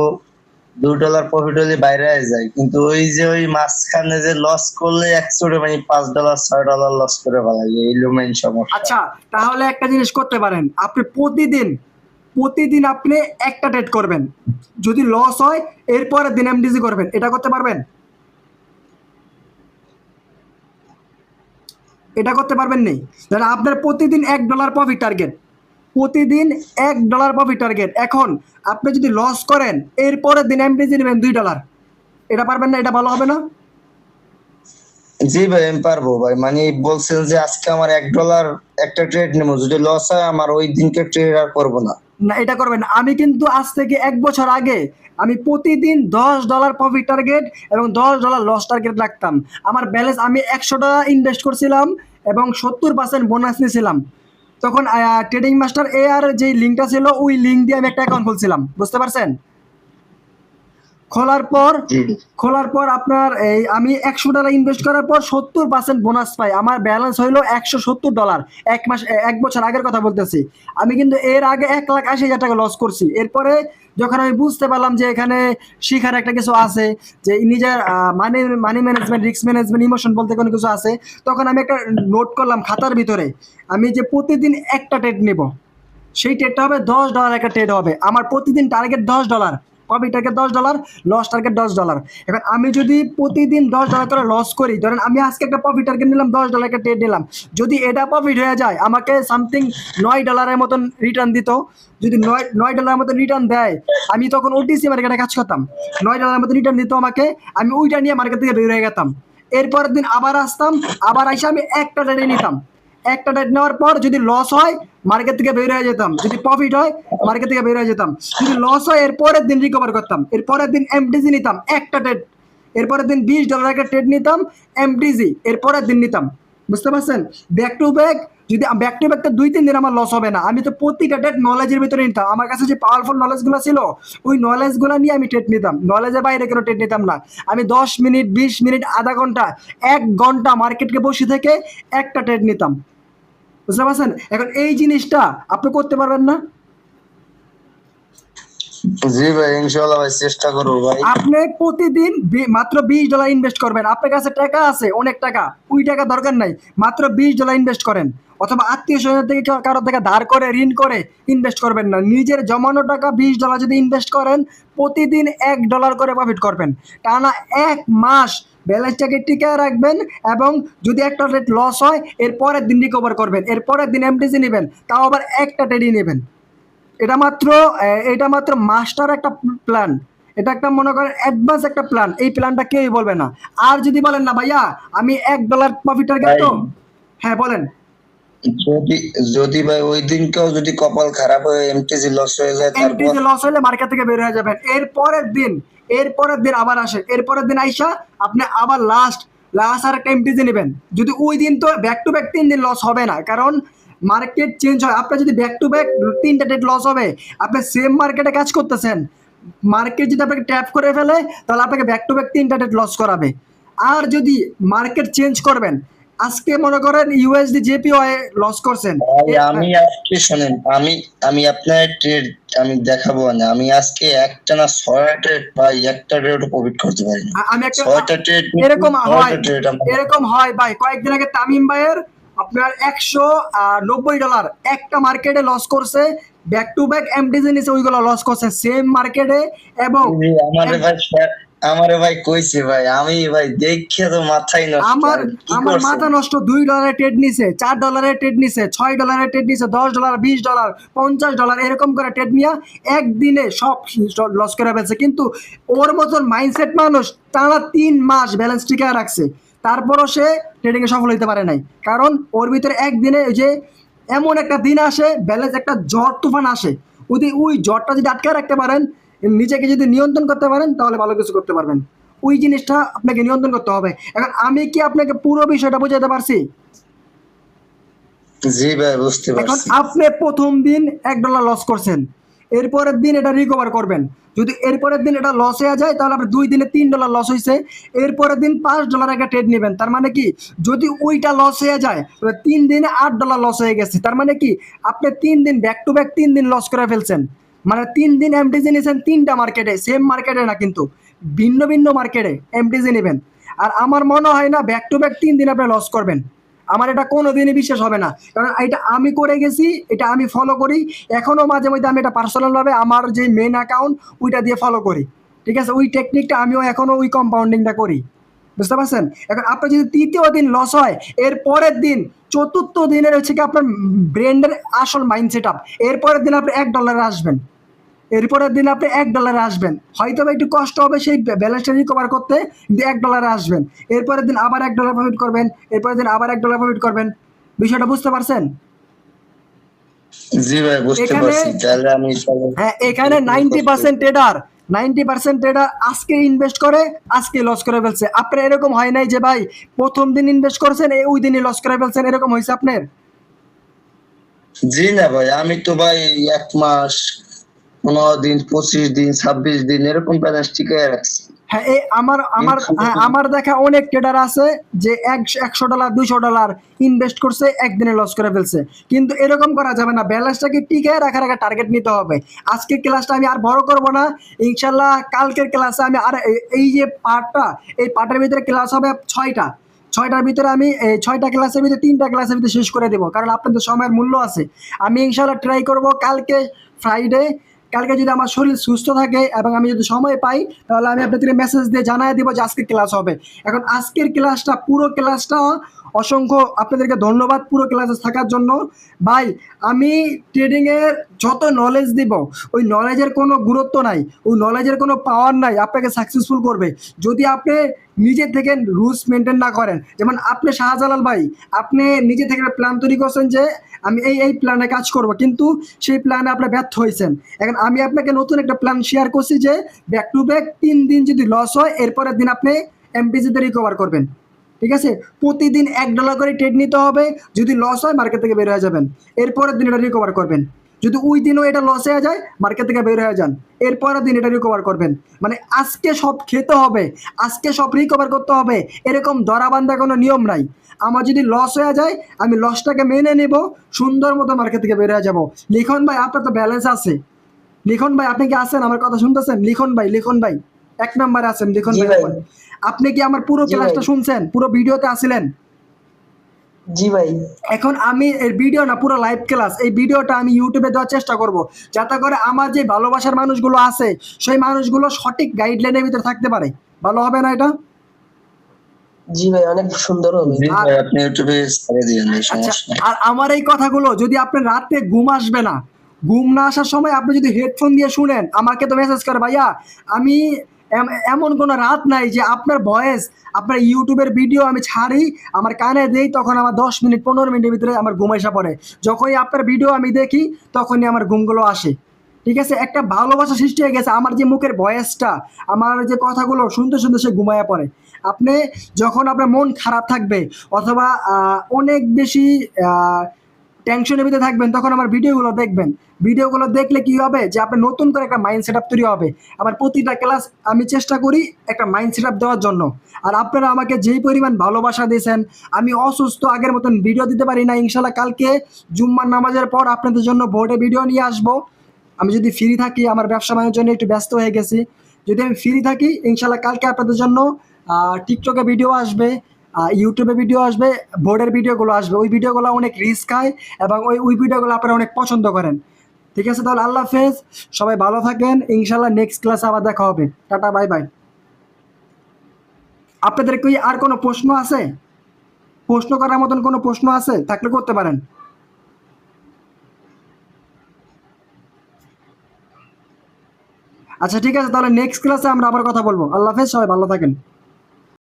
$2 প্রফিট হলে বাইরে হয়ে যায়, কিন্তু ওই যে ওই মাঝখানে যে লস করলে একচোটে মানে $5 $6 লস করে ফেলা যায়, এই হলো মেইন সমস্যা। আচ্ছা, তাহলে একটা জিনিস করতে পারেন, আপনি প্রতিদিন প্রতিদিন আপনি একটা ট্রেড করবেন, যদি লস হয় এরপরের দিন এমডিসি করবেন, এটা করতে পারবেন? এটা করতে পারবেন নেই? তাহলে আপনার প্রতিদিন $1 প্রফিট টার্গেট, প্রতিদিন $1 প্রফিট টার্গেট। এখন আপনি যদি লস করেন এরপরের দিন এমডিসি নেবেন $2, এটা পারবেন না? এটা ভালো হবে না? জি ভাই আমি পারবো ভাই, মানে বলছেন যে আজকে আমার $1 একটা ট্রেড নেবো, যদি লস হয় আমার ওই দিনকে ট্রেড আর করবো না। না, এটা করবেন না। আমি কিন্তু আজ থেকে 1 বছর আগে আমি প্রতিদিন $10 প্রফিট টার্গেট এবং $10 লস টার্গেট রাখতাম। আমার ব্যালেন্স, আমি $100 ইনভেস্ট করছিলাম এবং 70% বোনাস নিয়েছিলাম। তখন ট্রেডিং মাস্টার এ আর যে লিঙ্কটা ছিল ওই লিঙ্ক দিয়ে আমি একটা অ্যাকাউন্ট খুলছিলাম, বুঝতে পারছেন? খোলার পর জি খোলার পর আপনার এই আমি $100 ইনভেস্ট করার পর 70% বোনাস পাই। আমার ব্যালেন্স হইলো $170। 1 বছর আগের কথা বলতেছি। আমি কিন্তু এর আগে 1,80,000 টাকা লস করছি। এরপরে যখন আমি বুঝতে পারলাম যে এখানে শিখার একটা কিছু আছে, যে নিজের money money management, risk management, emotion বলতে কোনো কিছু আছে, তখন আমি একটা নোট করলাম খাতার ভিতরে, আমি যে প্রতিদিন একটা ট্রেড নেব, সেই ট্রেডটা হবে $10 একটা ট্রেড হবে। আমার প্রতিদিন target $10, profit target $10, loss target $10। এখন আমি যদি প্রতিদিন $10 করে লস করি, ধরেন আমি আজকে একটা প্রফিট টার্গেট নিলাম, $10 একটা ট্রেড নিলাম, যদি এটা প্রফিট হয়ে যায় আমাকে সামথিং $9 মতন রিটার্ন দিত। যদি $9 মতন রিটার্ন দেয়, আমি তখন ওটিসি মার্কেটে কাজ করতাম, $9 মতন রিটার্ন দিত আমাকে, আমি ওইটা নিয়ে মার্কেট থেকে বের হয়ে যেতাম। এরপরের দিন আবার আসতাম, আবার এসে আমি একটা ট্রেডে নিতাম। একটা ট্রেড নেওয়ার পর যদি লস হয় মার্কেট থেকে বের হয়ে যেতাম, যদি প্রফিট হয় মার্কেট থেকে বের হয়ে যেতাম, যদি লস হয় এর পরের দিন রিকভার করতাম, এর পরের দিন এমটিজি নিতাম একটা ট্রেড, এরপরের দিন $20 একটা ট্রেড নিতাম এমটিজি, এর পরের দিন নিতাম, বুঝতে পারছেন? ব্যাক টু ব্যাক, যদি ব্যাক টু ব্যাক তো 2-3 দিন আমার লস হবে না, আমি তো প্রতিটা ট্রেড নলেজের ভিতরে নিতাম। আমার কাছে যে পাওয়ারফুল নলেজগুলো ছিল ওই নলেজগুলো নিয়ে আমি ট্রেড নিতাম, নলেজের বাইরে কোনো ট্রেড নিতাম না। আমি 10 মিনিট, 20 মিনিট, আধা ঘন্টা, 1 ঘন্টা মার্কেটকে বসে থেকে একটা ট্রেড নিতাম, বুঝতে পারছেন? এখন এই জিনিসটা আপনি করতে পারবেন না? জি ভাই ইনশাআল্লাহ ভাই চেষ্টা করবো ভাই। আপনি প্রতিদিন মাত্র $20 ইনভেস্ট করবেন। আপনার কাছে টাকা আছে অনেক টাকা, ওই টাকা দরকার নাই, মাত্র $20 ইনভেস্ট করেন, অথবা আত্মীয় স্বজনের থেকে কারো থেকে ধার করে, ঋণ করে ইনভেস্ট করবেন না, নিজের জমানো টাকা $20 যদি ইনভেস্ট করেন, প্রতিদিন $1 করে প্রফিট করবেন, টানা 1 মাস ব্যালেন্সটাকে টিকে রাখবেন। এবং যদি একটা রেট লস হয় এর পরের দিন রিকভার করবেন, এর পরের দিন এমটিসি নেবেন, তাও আবার একটা ট্রেডই নেবেন। এটা মাত্র মাস্টার একটা প্ল্যান, এটা একটা মনে করেন অ্যাডভান্স একটা প্ল্যান, এই প্ল্যানটা কেউই বলবে না। আর যদি বলেন না ভাইয়া আমি $1 প্রফিট টার্গেট, তো হ্যাঁ বলেন। যদি যদি ভাই ওই দিনকেও যদি কপাল খারাপ হয়ে এমটিজি লস হয়ে যায়, তারপর এমটিজি লস হলে মার্কেট থেকে বের হয়ে যাবেন, এরপরের দিন আবার আসে, এরপরের দিন আইসা আপনি আবার লাস্ট লাস্ট আর একটা এমটিজি নেবেন। যদি ওই দিন তো ব্যাক টু ব্যাক 3 দিন লস হবে না, কারণ মার্কেট চেঞ্জ হয়। আপনার যদি ব্যাক টু ব্যাক 3টা ডেট লস হবে, আপনি সেম মার্কেটে কাজ করতেছেন, মার্কেট যদি আপনাকে ট্যাপ করে ফেলে তাহলে আপনাকে ব্যাক টু ব্যাক 3টা ডেট লস করাবে। আর যদি মার্কেট চেঞ্জ করবেন, আজকে মনে করেন ইউএসডি জেপিওয়াই লস করছেন, ভাই আমি আজকে শোনেন, আমি আমি আপনার ট্রেড আমি দেখাবো না, আমি আজকে একটানা 6টা ট্রেড ভাই, একটা ট্রেড প্রফিট করতে পারি না। আমি একটা 6টা ট্রেড, এরকম হয়, 6টা ট্রেড এরকম হয় ভাই। কয়েকদিন আগে তামিম ভাইয়ের আপনার $190 একটা মার্কেটে লস করছে, ব্যাক টু ব্যাক এমটিজি নিচে ওইগুলো লস করছে সেম মার্কেটে। এবং আমারে ভাই কইছে ভাই, আমি ভাই দেখে তো মাথায় নষ্ট। আমার কি আমার করছে? মাথা নষ্ট। $2 ট্রেড নিছে, $4 ট্রেড নিছে, $6 ট্রেড নিছে, $10, $20, $50 এরকম করে ট্রেড নিয়ে একদিনে সব লস করে ফেলছে। কিন্তু ওর মতন মাইন্ডসেট মানুষ টানা 3 মাস ব্যালেন্স টিকে রাখছে, তারপরও সে ট্রেডিং এ সফল হতে পারে নাই। কারণ ওর ভিতরে একদিনে ওই যে এমন একটা দিন আসে, ব্যালেন্স একটা ঝড় তুফান আসে, ওই ঝড়টা যদি আটকে রাখতে পারেন, নিজেকে যদি নিয়ন্ত্রণ করতে পারেন, তাহলে ভালো কিছু করতে পারবেন। ওই জিনিসটা আপনাকে নিয়ন্ত্রণ করতে হবে। এখন আমি কি আপনাকে পুরো বিষয়টা বোঝাতে পারছি? জি ভাই বুঝতে এখন পারছি। আপনি প্রথম দিন $1 লস করছেন, এরপরের দিন এটা রিকভার করবেন। যদি এরপরের দিন এটা লস হয়ে যায় তাহলে আপনি 2 দিনে $3 লস হয়েছে, এরপরের দিন $5 একটা ট্রেড নেবেন। তার মানে কি, যদি ওইটা লস হয়ে যায় তাহলে 3 দিনে $8 লস হয়ে গেছে। তার মানে কি, আপনি 3 দিন ব্যাক টু ব্যাক 3 দিন লস করে ফেলছেন। মানে 3 দিন এমটিজি নিয়েছেন 3টা মার্কেটে, সেম মার্কেটে না কিন্তু ভিন্ন ভিন্ন মার্কেটে এমটিজি নেবেন। আর আমার মনে হয় না ব্যাক টু ব্যাক 3 দিন আপনি লস করবেন। আমার এটা কোনোদিনই বিশ্বাস হবে না, কারণ এটা আমি করে গেছি, এটা আমি ফলো করি। এখনো মাঝে মধ্যে আমি এটা পার্সোনালভাবে আমার যে মেন অ্যাকাউন্ট ওইটা দিয়ে ফলো করি। ঠিক আছে, ওই টেকনিকটা আমিও এখনো ওই কম্পাউন্ডিংটা করি। বুঝতে পারছেন? এখন আপনার যদি 3য় দিন লস হয়, এর পরের দিন 4র্থ দিনের হচ্ছে কি আপনার ব্র্যান্ডের আসল মাইন্ড সেট আপ। এরপরের দিন আপনি $1 আসবেন, এরপরের দিন আপনি $1 আসবেন, হয়তো বা একটু কষ্ট হবে সেই ব্যালেন্সটা রিকভার করতে, কিন্তু $1 আসবেন। এরপরের দিন আবার $1 প্রফিট করবেন, এরপরের দিন আবার $1 প্রফিট করবেন। বিষয়টা বুঝতে পারছেন? জি ভাই বুঝতে এখানে পারছি, তাহলে আমি হ্যাঁ, এখানে 90% ট্রেডার আজকে ইনভেস্ট করে আজকে লস করে ফেলছে। আপনার এরকম হয় নাই যে ভাই প্রথম দিন ইনভেস্ট করছেন ওই দিনই লস করে ফেলছেন, এরকম হয়েছে আপনার? জি না ভাই, আমি তো ভাই 1 মাস, 15 দিন, 25 দিন, 26 দিন এরকম ব্যালেন্স টিকায় রাখছি। হ্যাঁ, এই আমার দেখা অনেক ট্রেডার আছে যে $100 $200 ইনভেস্ট করছে, একদিনে লস করে ফেলছে। কিন্তু এরকম করা যাবে না, ব্যালেন্সটাকে টিকিয়ে রাখার একটা টার্গেট নিতে হবে। আজকের ক্লাসটা আমি আর বড় করব না, ইনশাল্লাহ কালকের ক্লাসে আমি আর এই যে পার্টটা, এই পার্টের ভিতরে ক্লাস হবে 6টার ভিতরে আমি এই 6টা ক্লাসের ভিতরে 3টা ক্লাসের ভিতরে শেষ করে দেবো, কারণ আপনাদের সময়ের মূল্য আছে। আমি ইনশাল্লাহ ট্রাই করব কালকে ফ্রাইডে, কালকে যদি আমার শরীর সুস্থ থাকে এবং আমি যদি সময় পাই, তাহলে আমি আপনাদেরকে মেসেজ দিয়ে জানাই দিব যে আজকের ক্লাস হবে। এখন আজকের ক্লাসটা, পুরো ক্লাসটা অসংখ্য আপনাদেরকে ধন্যবাদ পুরো ক্লাসে থাকার জন্য। ভাই, আমি ট্রেডিংয়ের যত নলেজ দিব, ওই নলেজের কোনো গুরুত্ব নাই, ওই নলেজের কোনো পাওয়ার নাই আপনাকে সাকসেসফুল করবে যদি আপনি নিজে থেকে রুলস মেনটেন না করেন। যেমন আপনি শাহজালাল ভাই, আপনি নিজে থেকে প্ল্যান তৈরি করছেন যে আমি এই প্ল্যানে কাজ করব, কিন্তু সেই প্ল্যানে আপনি ব্যর্থ হয়েছেন। এখন আমি আপনাকে নতুন একটা প্ল্যান শেয়ার করছি যে ব্যাক টু ব্যাক 3 দিন যদি লস হয়, এরপরের দিন আপনি এমপিজিতে রিকভার করবেন। ঠিক আছে, প্রতিদিন $1 করে ট্রেড নিতে হবে। যদি লস হয় মার্কেট থেকে বের হয়ে যাবেন, এরপরের দিন এটা রিকভার করবেন। যদি ওই দিনও এটা লস হয়ে যায়, মার্কেট থেকে বের হয়ে যান, এরপরের দিন এটা রিকভার করবেন। মানে আজকে সব খেতে হবে, আজকে সব রিকভার করতে হবে, এরকম ধরাবান্ধা কোনো নিয়ম নাই। আমার যদি লস হয়ে যায়, আমি লসটাকে মেনে নেব, সুন্দর মতো মার্কেট থেকে বের হয়ে যাবো। লিখন ভাই, আপনার তো ব্যালেন্স আছে। লিখন ভাই, আপনি কি আছেন? আমার কথা শুনতেছেন? লিখন ভাই 1 নম্বরে আছেন। লিখন জি ভাই, ভাই। আপনি কি আমার পুরো জি ক্লাসটা ভাই। শুনছেন? পুরো ভিডিওতে আসিলেন? জি ভাই। এখন আমি এর ভিডিও না, পুরো লাইভ ক্লাস, এই ভিডিওটা আমি ইউটিউবে দেওয়ার চেষ্টা করব, যাতে করে আমার যে ভালোবাসার মানুষগুলো আছে সেই মানুষগুলো সঠিক গাইডলাইনের ভিতরে থাকতে পারে। ভালো হবে না এটা? জি ভাই, অনেক সুন্দর হবে। জি আর ভাই, আপনি ইউটিউবে ছেড়ে দিয়েন, এই আচ্ছা, সমস্যা নাই। আর আমার এই কথাগুলো যদি আপনার রাতে ঘুম আসবে না, ঘুম না আসার সময় আপনি যদি হেডফোন দিয়ে শুনেন, আমাকে তো মেসেজ করে ভাইয়া, আমি এমন কোনো রাত নাই যে আপনার ভয়েস, আপনার ইউটিউবের ভিডিও আমি ছাড়ি, আমার কানে দেই, তখন আমার 10 মিনিট 15 মিনিটের ভিতরে আমার ঘুম এসে পড়ে। যখনই আপনার ভিডিও আমি দেখি, তখনই আমার ঘুমগুলো আসে। ঠিক আছে, একটা ভালোবাসা সৃষ্টি হয়ে গেছে, আমার যে মুখের ভয়েসটা, আমার যে কথাগুলো শুনতে শুনতে সে ঘুমায়া পড়ে। আপনি যখন আপনার মন খারাপ থাকবে, অথবা অনেক বেশি টেনশনের ভিতরে থাকবেন, তখন আমার ভিডিওগুলো দেখবেন। ভিডিওগুলো দেখলে কি হবে যে আপনার নতুন করে একটা মাইন্ড সেট আপ তৈরি হবে। আমার প্রতিটা ক্লাস আমি চেষ্টা করি একটা মাইন্ড সেট আপ দেওয়ার জন্য। আর আপনারা আমাকে যেই পরিমাণ ভালোবাসা দিয়েছেন, আমি অসুস্থ, আগের মতন ভিডিও দিতে পারি না। ইনশাল্লাহ কালকে জুম্মার নামাজের পর আপনাদের জন্য বোর্ডে ভিডিও নিয়ে আসবো। আমি যদি ফ্রি থাকি, আমার ব্যবসা বাণিজ্যের জন্য একটু ব্যস্ত হয়ে গেছি, যদি আমি ফ্রি থাকি ইনশাল্লাহ কালকে আপনাদের জন্য টিকটকে ভিডিও আসবে, ইউটিউবে ভিডিও আসবে, বোর্ডের ভিডিওগুলো আসবে। ওই ভিডিওগুলো অনেক রিস্ক হয় এবং ওই ভিডিওগুলো আপনারা অনেক পছন্দ করেন। ঠিক আছে, তাহলে আল্লাহ হাফেজ, সবাই ভালো থাকেন। ইনশাল্লাহ নেক্সট ক্লাসে আবার দেখা হবে। Tata, bye bye. আপনাদের কি আর কোনো প্রশ্ন আছে? প্রশ্ন করার মতন কোনো প্রশ্ন আছে থাকলে করতে পারেন। আচ্ছা ঠিক আছে, তাহলে নেক্সট ক্লাসে আমরা আবার কথা বলবো। আল্লাহ হাফেজ, সবাই ভালো থাকেন।